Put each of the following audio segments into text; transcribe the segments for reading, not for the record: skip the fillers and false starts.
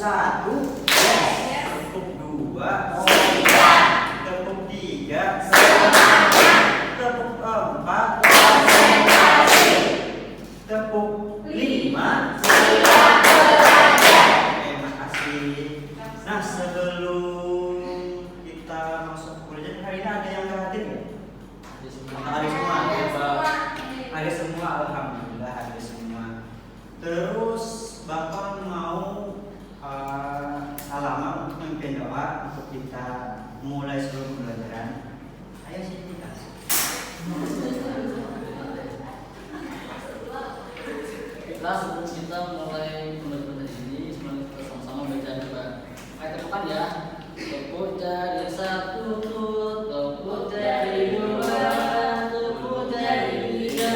satu, tepuk dua, tepuk tiga, tepuk empat, tepuk lima. Makasih. Nah, sebelum kita masuk kuliah hari ini ada yang nggak hadir ya? Ada semua. Ada semua, alhamdulillah ada semua. Terus Bapak mau salaman untuk memimpin doa untuk kita mulai seluruh pembelajaran. Ayo sini kita. Sebelum kita mulai pembelajaran ini, sebelum kita sama-sama baca doa. Ayo tepukan ya. Tepuk jari satu, tepuk jari dua, tepuk jari tiga,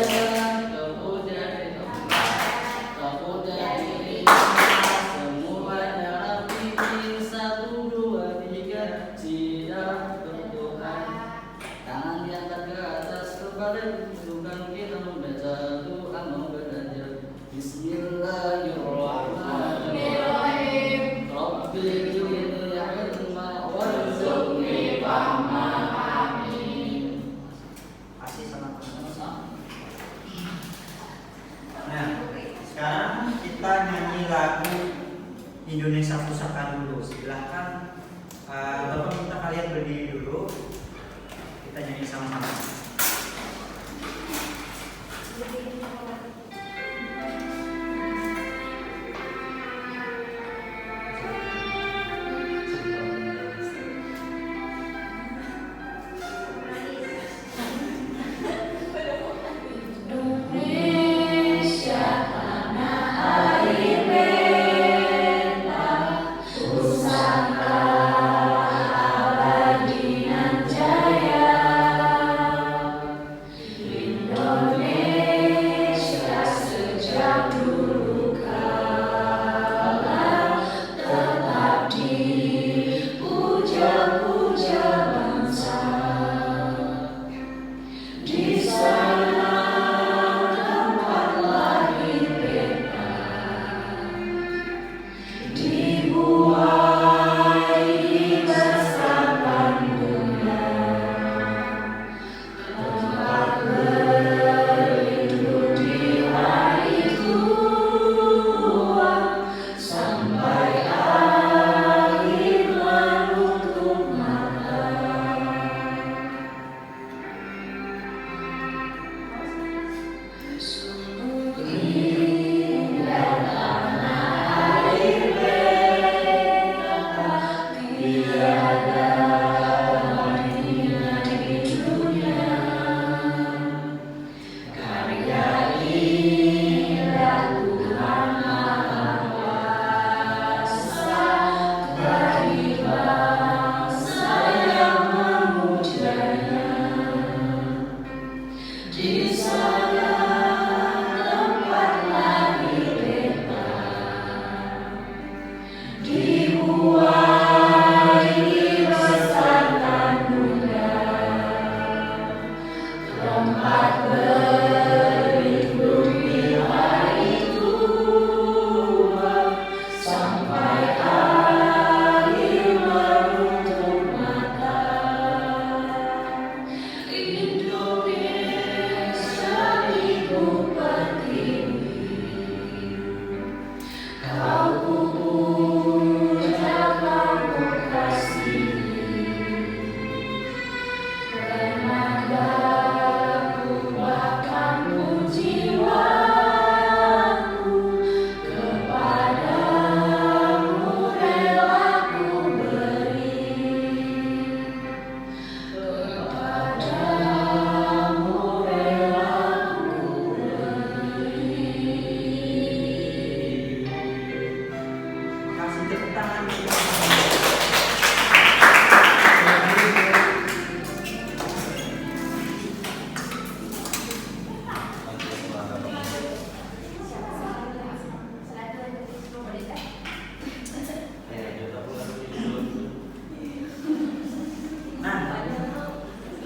tepuk jari empat, tepuk jari lima. Semuanya rapi, satu, dua, tiga. Siap berdoa. Tangan diangkat ke atas kembali. Bukan kita membaca Tuhan mau belajar. Bismillahirrahmanirrahim. Rabbi zidni ilma warzuqni fahma. Amin. Kasih sama-sama. Nah, sekarang kita nyanyi lagu Indonesia Pusaka dulu. Silahkan Bapak minta kalian berdiri dulu. Kita nyanyi sama-sama.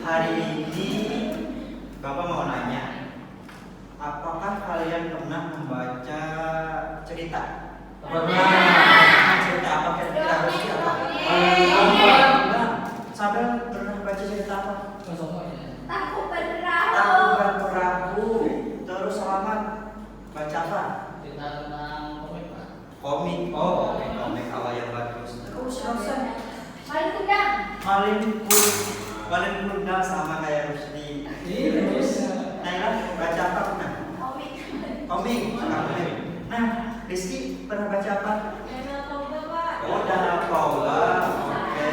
hari ini Bapak mau nanya, apakah kalian pernah membaca cerita? Pernah. cerita tentang komik Pak. Komik, oh komik awal yang bagus. Terus paling kundang sama kayak Rusdi. Terus Naila baca apa pernah? Komik. Nah, Rizky pernah baca apa? Oh, Danau Toba. Oke.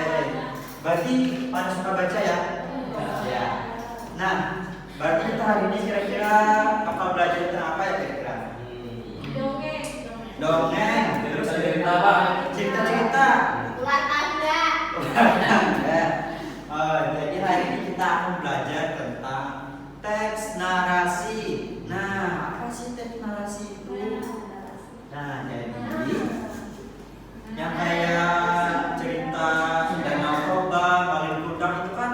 Berarti pada suka baca ya? Ya. Nah, berarti kita hari ini kira-kira apa belajar tentang apa ya kira-kira? Dongeng. Terus cerita apa? Cerita-cerita. Jadi hari ini kita akan belajar tentang teks narasi. Nah, apa sih teks narasi itu? Nah, jadi yang kayak cerita Danau Toba, Malin Kundang itu kan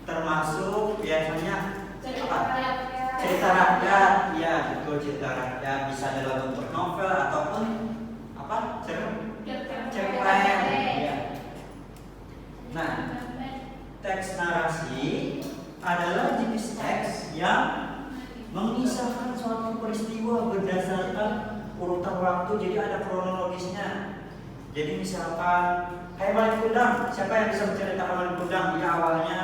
termasuk biasanya apa? Cerita rakyat. Ya, betul, cerita rakyat bisa dalam bentuk novel ataupun apa? Cerpen. Ya. Nah, teks narasi adalah jenis teks yang mengisahkan suatu peristiwa berdasarkan urutan waktu, jadi ada kronologisnya. Jadi misalkan kayak Malin Kundang, siapa yang bisa menceritakan Malin Kundang? Dia awalnya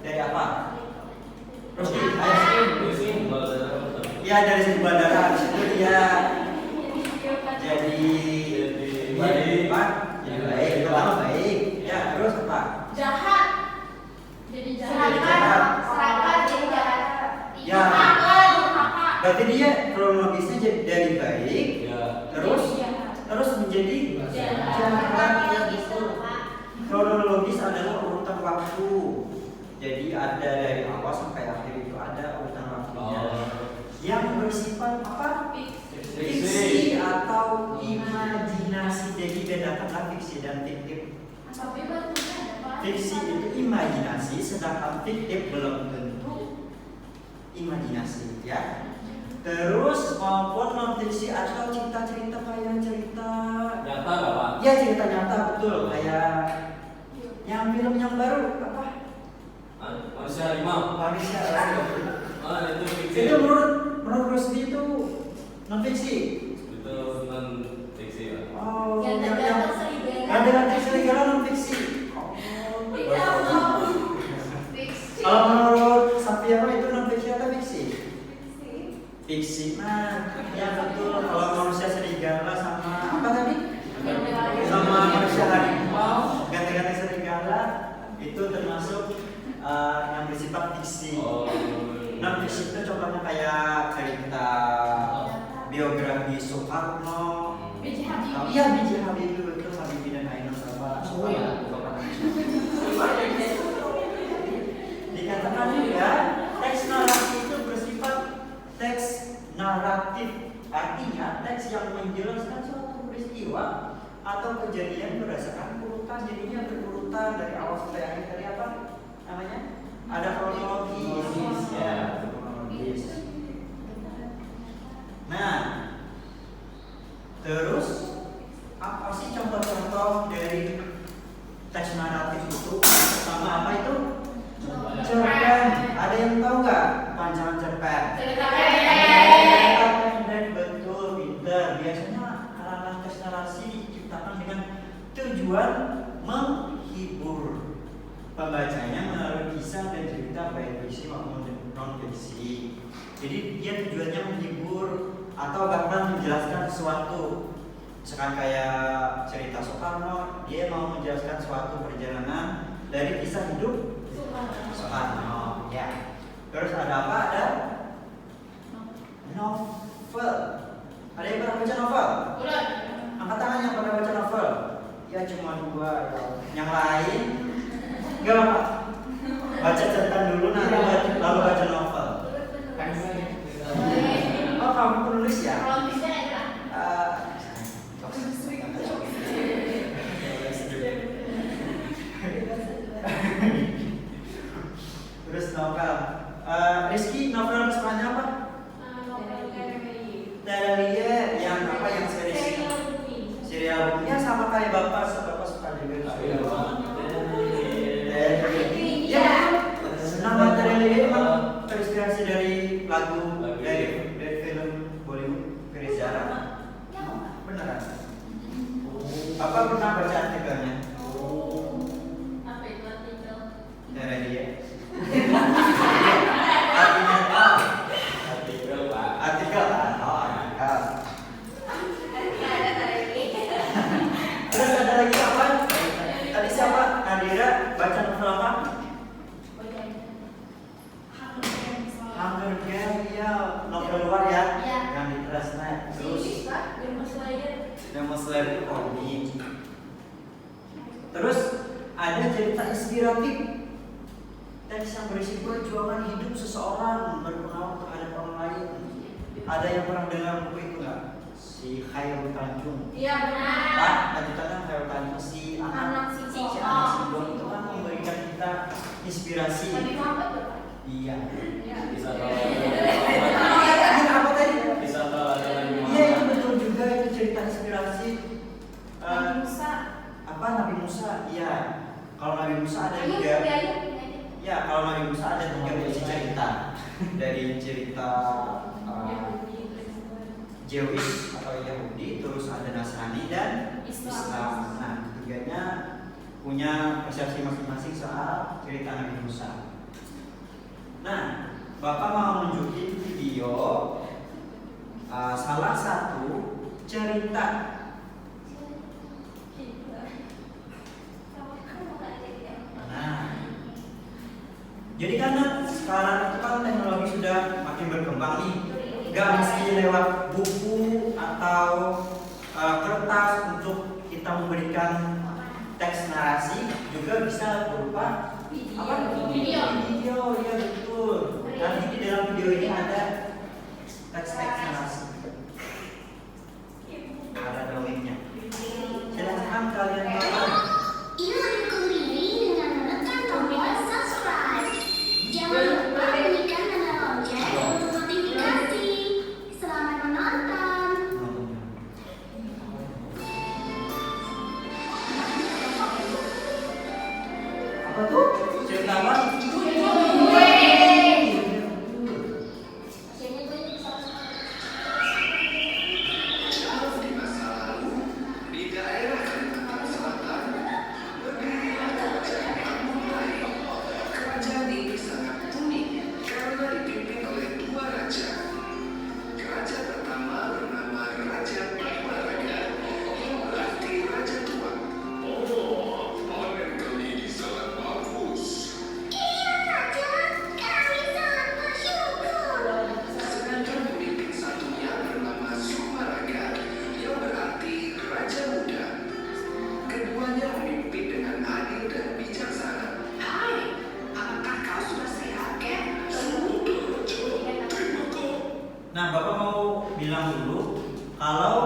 dari apa? Rusdi, ya dari segi bandara, habis itu dia jadi baik, pertama baik, ya terus apa? Jahat. Jadi jahat. Ya. Berarti dia kronologisnya dari baik, terus menjadi jahat. Kronologis adalah urutan waktu. Jadi ada dari awal sampai akhir itu ada urutan waktunya. Yang bersifat apa? Fiksi atau imajinasi. Jadi bedakanlah fiksi dan fiktif. Fiksi itu imajinasi, sedangkan fiktif belum tentu imajinasi, ya. Terus maupun non fiksi atau cerita-cerita kayak cerita nyata nggak Pak? ya cerita nyata, betul, kayak yang film yang baru apa? Manusia Harimau. Manusia. Itu fiksi. Itu menurut Rusdi itu non fiksi. Itu non fiksi Pak. Oh, yang Serigala. dengan serigala non fiksi. Kalau menurut Safiano itu non fiksi atau fiksi? Fiksi. Nah, ya betul. Kalau manusia serigala sama apa tadi? Sama manusia harimau, ganti-ganti serigala itu termasuk yang bersifat fiksi. Non fiksi itu contohnya kayak cerita biografi Soekarno. Iya, B.J. Habibie, betul, Habibie dan Ainun sama. Oh ya. Dikatakan juga teks narasi itu bersifat teks naratif, artinya teks yang menjelaskan suatu peristiwa atau kejadian berdasarkan urutan, jadinya berurutan dari awal sampai akhir. Dari apa namanya? Ada kronologis, ya, kronologis. Nah, terus apa sih contoh-contoh dari teks naratif itu? Pertama apa itu? Cerpen. Ada yang tahu nggak panjangan cerpen? Cerita pendek, betul, pinter. Biasanya kalangan teks narasi diciptakan dengan tujuan menghibur pembacanya melalui kisah dan cerita baik fiksi maupun non fiksi. Jadi dia tujuannya menghibur atau bahkan menjelaskan sesuatu. Misalkan kayak cerita Soekarno, dia mau menjelaskan suatu perjalanan dari kisah hidup Soekarno, ya. Terus ada apa? Ada novel. Ada yang pernah baca novel? Angkat tangan yang pernah baca novel. Ya cuma 2. Yang lain enggak apa. Baca cerpen dulu nanti lalu baca novel. Oh, kamu penulis ya? Terus novel. Rizky, novel kesukaannya apa? Terelie yang apa yang serial bukunya sama kayak bapak suka juga serial. Ya, nama Terelie emang terinspirasi dari lagu dari film Bollywood Firza. jangan diteras naik. Terus Sini, Pak. Demon Slayer. Demon Slayer itu komik. Terus ada cerita inspiratif, teks yang berisi perjuangan hidup seseorang berpengaruh terhadap orang lain. Ada yang pernah dengar buku itu nggak? Si Khairul Tanjung. Iya benar. Pak, lanjutannya Khairul Tanjung, si anak Anak si si anak si Bon itu kan memberikan kita inspirasi. Tapi mampet tuh, Pak. Iya. Iya. Bisa tahu. Ini apa tadi? Bisa tahu ada lagi. Iya itu betul juga, itu cerita inspirasi. Nabi Musa. Apa Nabi Musa? Iya. Kalau Nabi Musa ada Ayo, tiga. ayo. Ya, kalau Nabi Musa ada tiga versi cerita. Dari cerita Jewish atau Yahudi, terus ada Nasrani dan Islam. Nah, ketiganya punya persepsi masing-masing soal cerita Nabi Musa. Nah, Bapak mau nunjukin video salah satu cerita. Nah, jadi karena sekarang itu kan teknologi sudah makin berkembang nih, nggak mesti lewat buku atau kertas untuk kita memberikan teks narasi, juga bisa berupa apa? Video, ya betul. Nanti di dalam video ini ada teks-teks narasi, ada dongengnya. Silahkan kalian tonton. Ingat kembali dengan menekan tombol subscribe. Jangan lupa bunyikan tanda lonceng untuk notifikasi. Selamat menonton. Apa tuh? Cerita apa? Jauh di masa lalu, di daerah Kalimantan Selatan, berdiri kerajaan Pamurai. Kerajaan ini sangat unik karena dipimpin oleh dua raja. Raja pertama bernama Raja Patmaraga, yang berarti Raja Tua. Oh, panen kali ini sangat bagus. Iya, Raja. Kami sangat bersyukur. Sedangkan pemimpin satunya bernama Sumaraga, yang berarti Raja Muda. Keduanya memimpin dengan adil dan bijaksana. Hai, apakah kau sudah sehat, Ken? Sudah, Raja. Terima kasih. Nah, Bapak mau bilang dulu kalau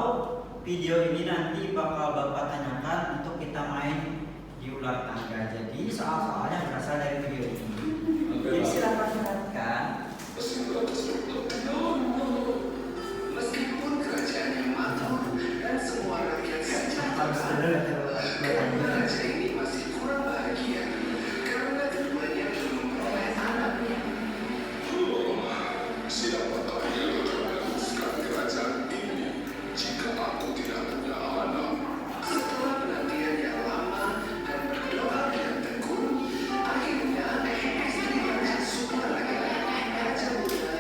video ini nanti bakal Bapak tanyakan untuk kita main di ular tangga. Jadi soal-soalnya berasal dari video ini. Jadi silakan perhatikan. Meskipun kerajaannya makmur dan semua rakyat Harus ada kedua raja ini masih kurang bahagia karena keduanya belum memperoleh anak. Siapakah yang akan meneruskan kerajaan ini jika aku tidak punya anak? Setelah penantian yang lama dan berdoa dengan tekun, akhirnya istri Raja Sumaraga, Raja Muda,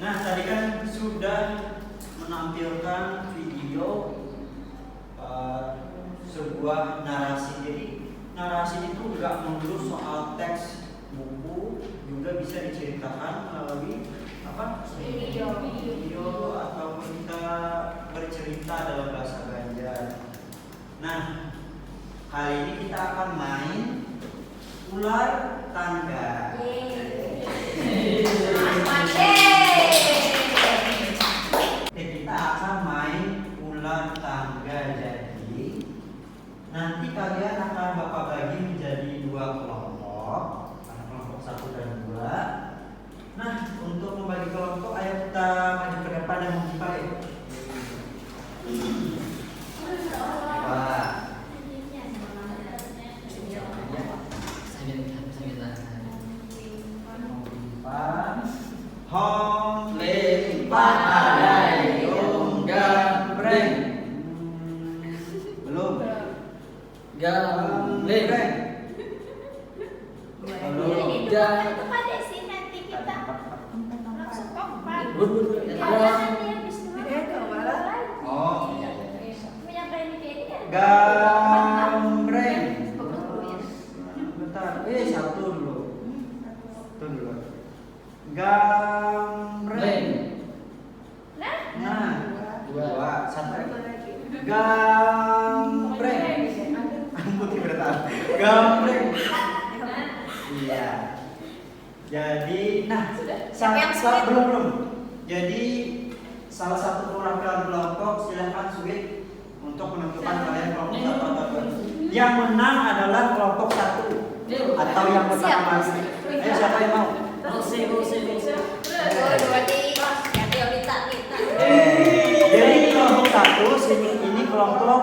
Nah, tadi kan sudah menampilkan video sebuah narasi. Jadi narasi itu nggak melulu soal teks buku, juga bisa diceritakan melalui apa? Video ataupun kita bercerita dalam bahasa Banjar. Nah, kali ini kita akan main ular tangga. Kita akan main ular tangga. Jadi nanti kalian akan Bapak bagi menjadi 2 kelompok, ada kelompok 1 dan 2. Nah, untuk membagi kelompok, ayo kita maju ke depan dan memulai. Wah. Hong limpat adai gambreng. Belum. Gambreng. Belum. Itu pada sih nanti kita langsung kompak. Oh. Menyampaikan ini kan. Gambreng. Bentar. Satu dulu. Itu dulu. Gambreng. Nah, 2, 1. Gambreng. Putih bertahan. Gambreng. Iya. Jadi, nah, belum. Jadi salah satu perwakilan kelompok silahkan Sweet untuk menentukan kalian kelompok 1 atau 2. Yang menang adalah kelompok 1 atau yang pertama. Ayo siapa yang mau? Jadi kelompok 1 ini kelompok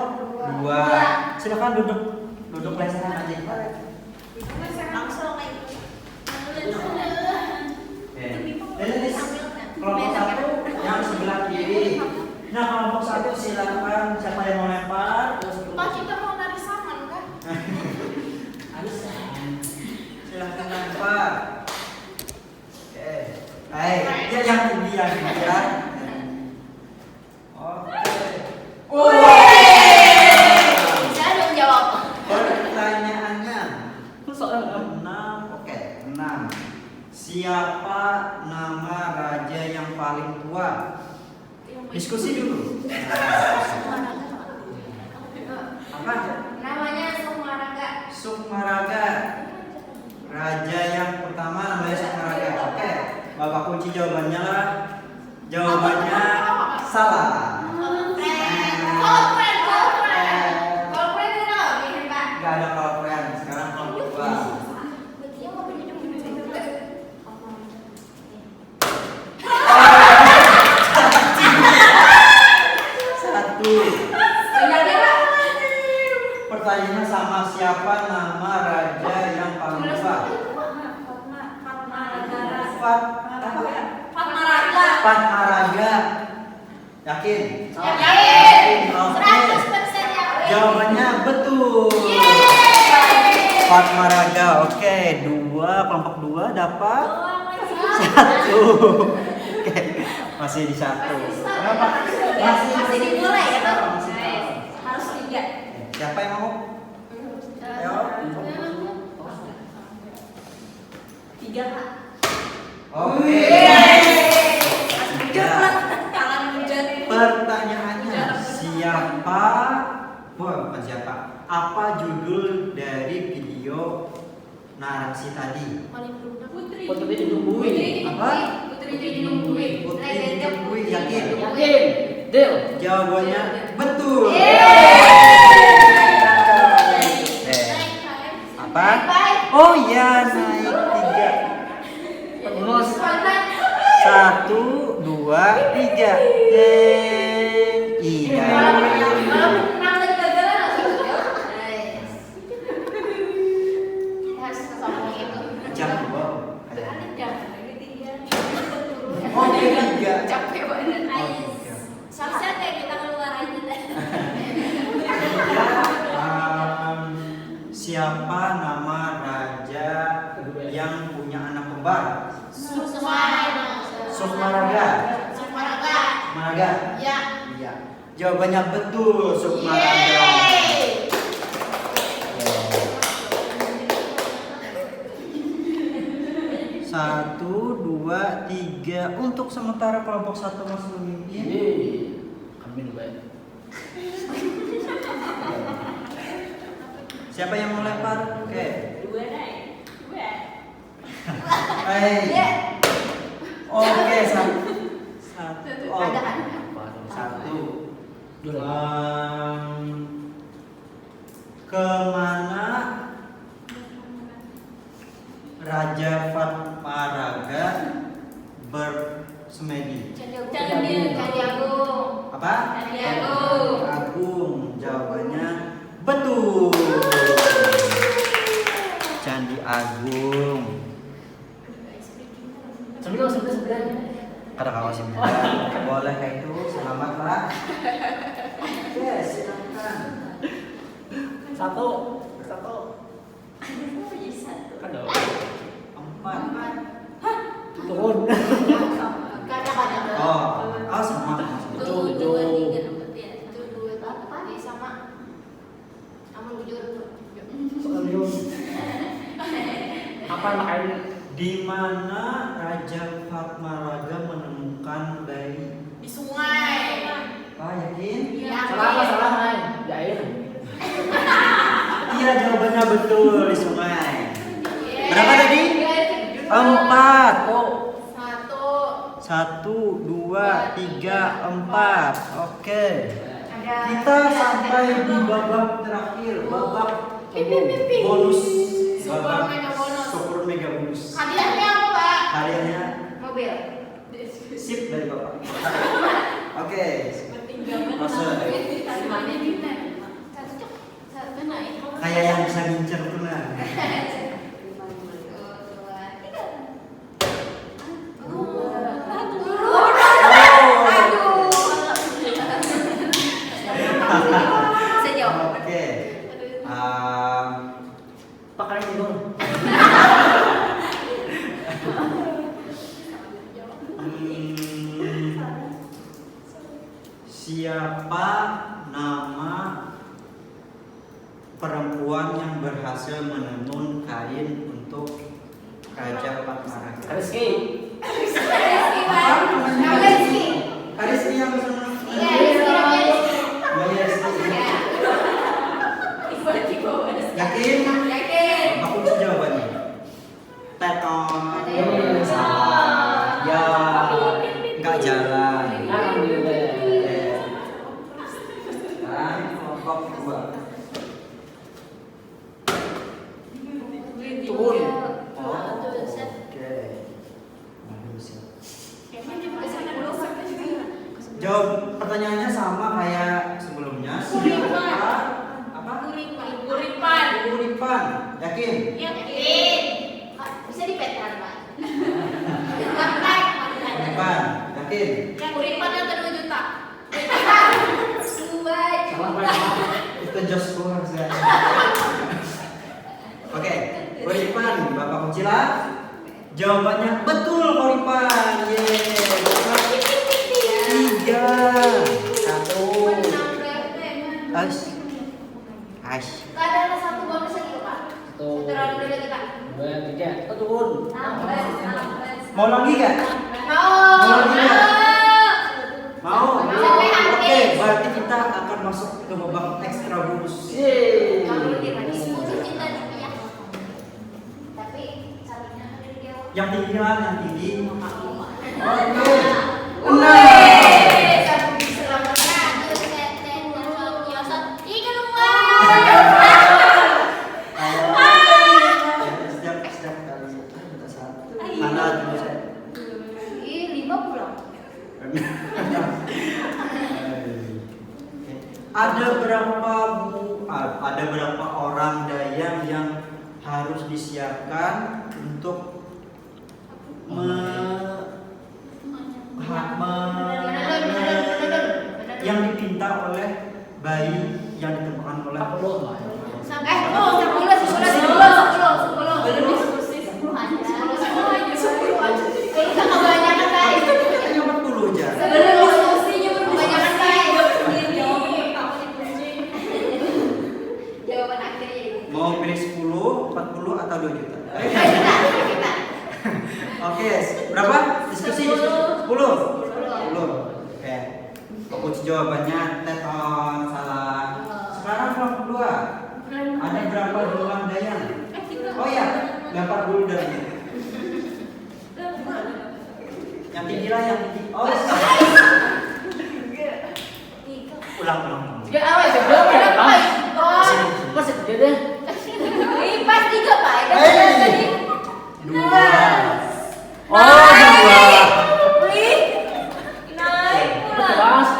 2. Silakan duduk lesehan aja. Langsung Jadi kelompok 1 yang sebelah kiri. Nah, kelompok 1 silakan siapa yang mau lempar? Kita mau nari saman kan? Silakan lempar. Oke. Ya yang tinggi ya. Oke. Saya dong jawab. Pertanyaannya 6. Siapa nama raja yang paling tua? Diskusi dulu. Apa? Namanya Sukmaraga. Sukmaraga. Raja yang pertama namanya Sukmaraga. Oke. Bapak kunci jawabannya lah. Jawabannya salah. Gak ada kalau sekarang kelompok 2. Pertanyaannya sama, siapa nama raja yang paling tua? Fatmaraga. Yakin? Yakin. Oke. Jawabannya betul. Fatmaraga. Oke, 2 kelompok 2 dapat 1. Oke, masih di 1. Kenapa? Masih dimulai ya toh? Masih. Harus 3. Siapa yang mau? Ayo. 3 Pak. Oke. Pertanyaannya apa judul dari video narasi tadi? Putri dinungguin. Apa? Putri dinungguin. Putri dinungguin. Yakin? Yakin. Deal. Jawabannya betul. Apa? Oh iya, naik 3. Mus. 1, 2, 3. Iya. Jam 2. Oh, dia 3. Capek banget. Susah kayak kita keluar aja deh. Siapa nama raja yang punya anak kembar? Sukmaraga. Sukmaraga. Sukmaraga. Ya. Iya. Jawabannya betul, Sukmaraga. Yeay. Satu, dua, tiga. Untuk sementara kelompok satu masih memimpin. Kami baik. Siapa yang mau lempar? Oke. Dua deh. Dua. Hai. Oke, satu. Oh, Ada. satu. Dua. Kemana Raja Fatmaraga bersemedi? Candi Agung. Apa? Candi Agung. Agung. Jawabannya betul. Candi Agung. 9. Kata kakak sih boleh kayak itu, selamat lah. Oke, silakan. Satu. Kan dong. 4. Turun. Kadang-kadang. Oh, sama. Tujuh. Dua, tiga, empat, ya. Satu, dua, apa? Ya, sama. Amun bujur. Apa makanya? Di mana Raja Fatmaraga menemukan bayi? Di sungai. Pak, yakin? Ya. Salah main. Di air. Iya, jawabannya betul, di sungai. Berapa tadi? 4. Satu. 1, 2, 3, 4. Oke. Ada. Kita sampai di babak terakhir, babak bonus. Super mega bonus. Super mega bonus. Hadiahnya apa, Pak? Hadiahnya Mobil. sip dari Bapak. Oke. Masuk. Satu naik. Kayak yang bisa ngincer tuh nah. Sejauh. Oke. Pakai itu. Siapa nama perempuan yang berhasil menenun kain untuk Raja Fatmaraga? Rizky. Kariski yang senang. Iya, Rizky. Yakin? Yakin. Aku kunci jawabannya. Teton. Teton. Salah. Ya. Nggak jalan. Alhamdulillah. Sekarang kelompok 2. Turun. Oke. Jawab pertanyaannya sama kayak sebelumnya. Siapa? Apa? Uripan. Yakin? Yakin. Bisa dipetan, Pak. Uripan. Yakin? Yang Uripan yang kedua juta. Salah banyak. Itu Joshua harusnya. Oke, Uripan, Bapak Kucila. Jawabannya betul, Uripan. Yeay. Bapak 3. 1. As. Ada satu bonus lagi, Pak. Satu. Satu round dulu lagi, Pak. 2, 3. Turun. 16. Mau lagi gak? Mau. Mau? Sampai habis. Oke, berarti kita akan masuk ke babak ekstra bonus. Yeay. Kalau dia tadi 10 juta rupiah. Tapi satunya ada di Jawa. Yang tinggi lah, yang tinggi. Oke. Benar. Setiap kali minta satu. Mana dulu saya? Ada berapa orang Dayang yang harus disiapkan untuk yang dipinta oleh bayi yang ditemukan oleh Belum diskusi 10 aja. 10 aja. Kita kebanyakan tadi. Oke. Kunci jawabannya teton salah. Sekarang kelompok 2. Ada berapa jumlah dayang? Oh ya, lempar dulu dari yang tinggi lah, yang tinggi. Oh, ulang. Tiga awal sih, berapa ya, Bang? Pas itu dia deh. Pas 3 Pak. Hey. 2. Oh, 2. Naik pula. Pas.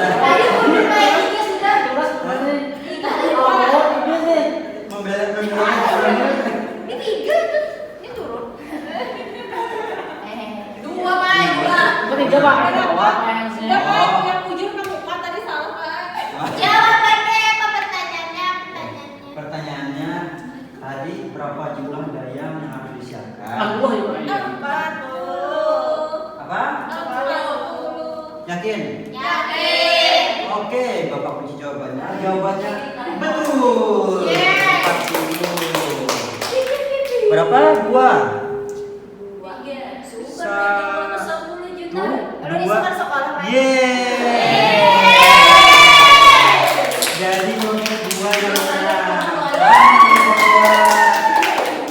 Tadi udah main 3 sudah. Terus kemana? 3 Oh, dia deh. Membela. Ini 3 tuh. Ini turun. 2 main pula. Bukan tiga, Pak. Bawah yang sini. Yang ujung kamu 4 tadi salah, Pak. Jawabannya apa pertanyaannya? Pertanyaannya tadi berapa jumlah dayang yang harus disiapkan? Allah ya, Pak. 40. Apa? 40. Yakin? Yakin. Oke, Bapak kunci jawabannya. Jawabannya betul. 40. Berapa? 2. 10 juta. Kalau di 2. sekolah Pak. Jadi nomor 2 yang menang.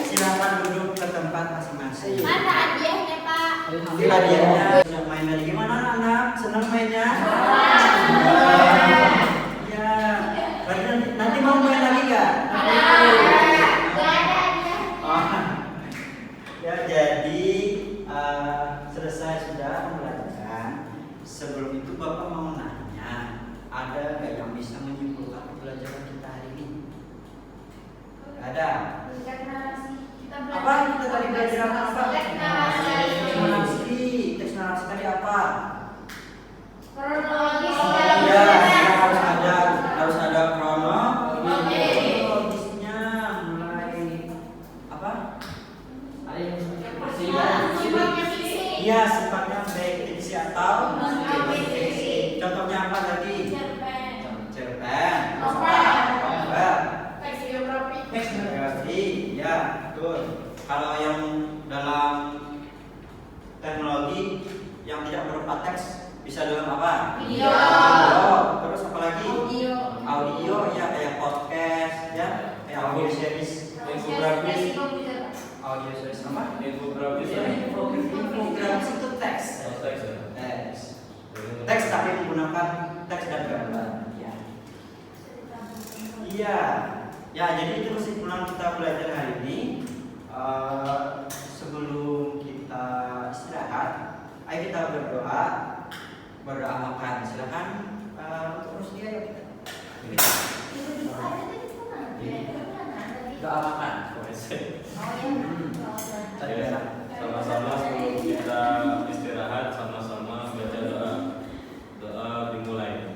Silakan duduk ke tempat masing-masing. Mana hadiahnya Pak? Ini hadiahnya. Yang main lagi gimana anak? Senang mainnya? Ya. Berarti nanti mau main lagi nggak? Gak ada hadiah. Oh. Ya, jadi selesai sudah pembelajaran. Sebelum itu Bapak mau nanya, ada nggak yang bisa menyimpulkan pembelajaran kita hari ini? Ada. Apa kita tadi belajar apa? Teks narasi. Teks narasi tadi apa? Kronologis. Ya, harus ada kronologisnya, mulai apa? Ada yang Iya, sifatnya baik fiksi atau fiksi. Contohnya apa tadi? Cerpen. Novel. Teks biografi. Ya, betul. Kalau yang dalam teknologi yang tidak berupa teks bisa dalam apa? Video. Terus apa lagi? Audio ya, kayak podcast ya, kayak audio series, infografis. Audio series apa? Infografis ya. Infografis itu teks. Oh, teks ya. Teks tapi menggunakan teks dan gambar. Ya. Iya. Ya, jadi itu kesimpulan kita belajar hari ini. Sebelum kita istirahat, ayo kita berdoa makan. Silakan untuk Rusdia yuk kita. Doa makan. Ya, sama-sama sebelum kita istirahat, sama-sama baca doa. Doa dimulai.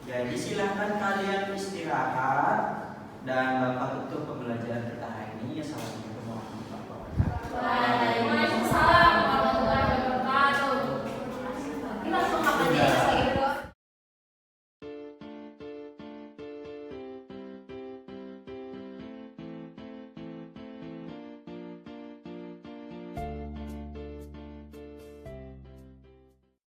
Jadi silahkan kalian istirahat dan Bapak tutup pembelajaran kita hari ini. Assalamualaikum warahmatullahi wabarakatuh.